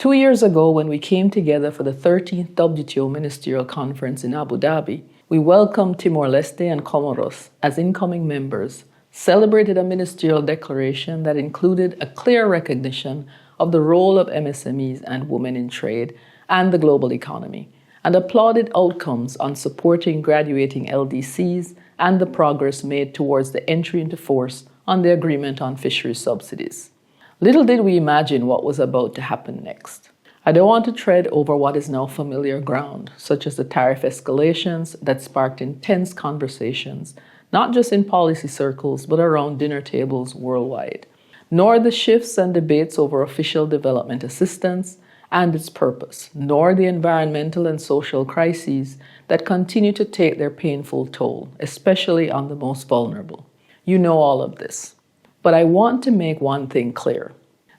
2 years ago, when we came together for the 13th WTO Ministerial Conference in Abu Dhabi, we welcomed Timor-Leste and Comoros as incoming members, celebrated a ministerial declaration that included a clear recognition of the role of MSMEs and women in trade and the global economy, and applauded outcomes on supporting graduating LDCs and the progress made towards the entry into force on the Agreement on Fisheries Subsidies. Little did we imagine what was about to happen next. I don't want to tread over what is now familiar ground, such as the tariff escalations that sparked intense conversations, not just in policy circles, but around dinner tables worldwide, nor the shifts and debates over official development assistance and its purpose, nor the environmental and social crises that continue to take their painful toll, especially on the most vulnerable. You know all of this. But I want to make one thing clear.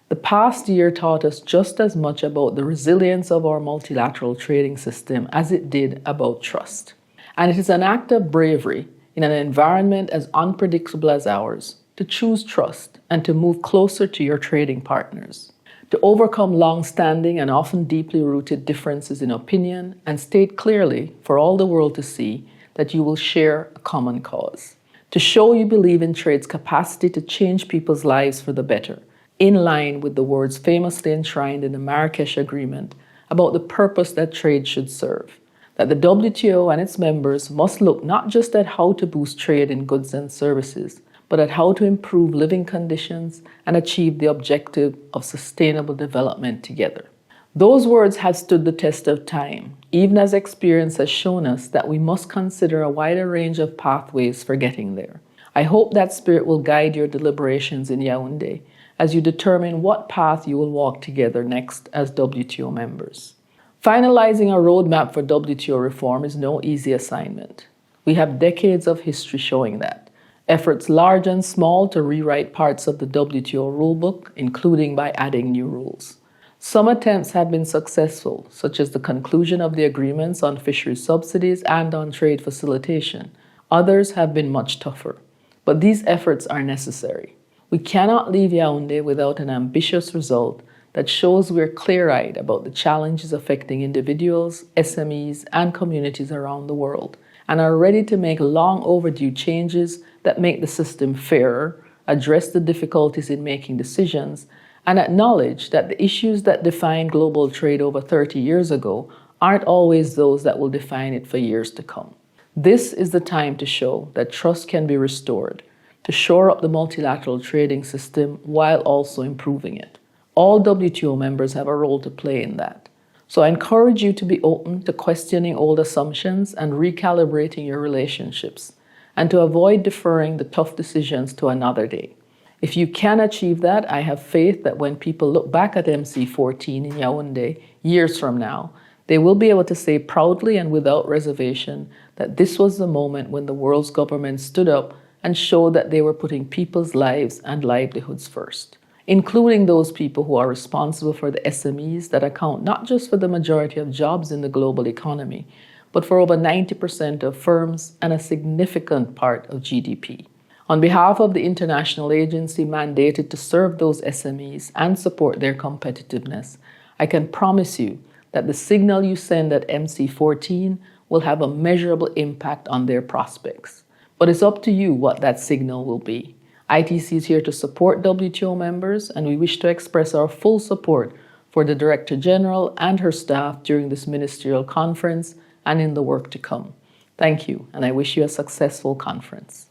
The past year taught us just as much about the resilience of our multilateral trading system as it did about trust. And it is an act of bravery in an environment as unpredictable as ours to choose trust and to move closer to your trading partners, to overcome long-standing and often deeply rooted differences in opinion and state clearly for all the world to see that you will share a common cause, to show you believe in trade's capacity to change people's lives for the better, in line with the words famously enshrined in the Marrakesh Agreement about the purpose that trade should serve, that the WTO and its members must look not just at how to boost trade in goods and services, but at how to improve living conditions and achieve the objective of sustainable development together. Those words have stood the test of time, even as experience has shown us that we must consider a wider range of pathways for getting there. I hope that spirit will guide your deliberations in Yaoundé as you determine what path you will walk together next as WTO members. Finalizing a roadmap for WTO reform is no easy assignment. We have decades of history showing that. Efforts large and small to rewrite parts of the WTO rulebook, including by adding new rules. Some attempts have been successful, such as the conclusion of the agreements on fisheries subsidies and on trade facilitation. Others have been much tougher. But these efforts are necessary. We cannot leave Yaoundé without an ambitious result that shows we're clear-eyed about the challenges affecting individuals, SMEs, and communities around the world, and are ready to make long overdue changes that make the system fairer, address the difficulties in making decisions, and acknowledge that the issues that defined global trade over 30 years ago aren't always those that will define it for years to come. This is the time to show that trust can be restored, to shore up the multilateral trading system while also improving it. All WTO members have a role to play in that. So I encourage you to be open to questioning old assumptions and recalibrating your relationships, and to avoid deferring the tough decisions to another day. If you can achieve that, I have faith that when people look back at MC14 in Yaoundé years from now, they will be able to say proudly and without reservation that this was the moment when the world's governments stood up and showed that they were putting people's lives and livelihoods first, including those people who are responsible for the SMEs that account not just for the majority of jobs in the global economy, but for over 90% of firms and a significant part of GDP. On behalf of the international agency mandated to serve those SMEs and support their competitiveness, I can promise you that the signal you send at MC14 will have a measurable impact on their prospects. But it's up to you what that signal will be. ITC is here to support WTO members, and we wish to express our full support for the Director General and her staff during this ministerial conference and in the work to come. Thank you, and I wish you a successful conference.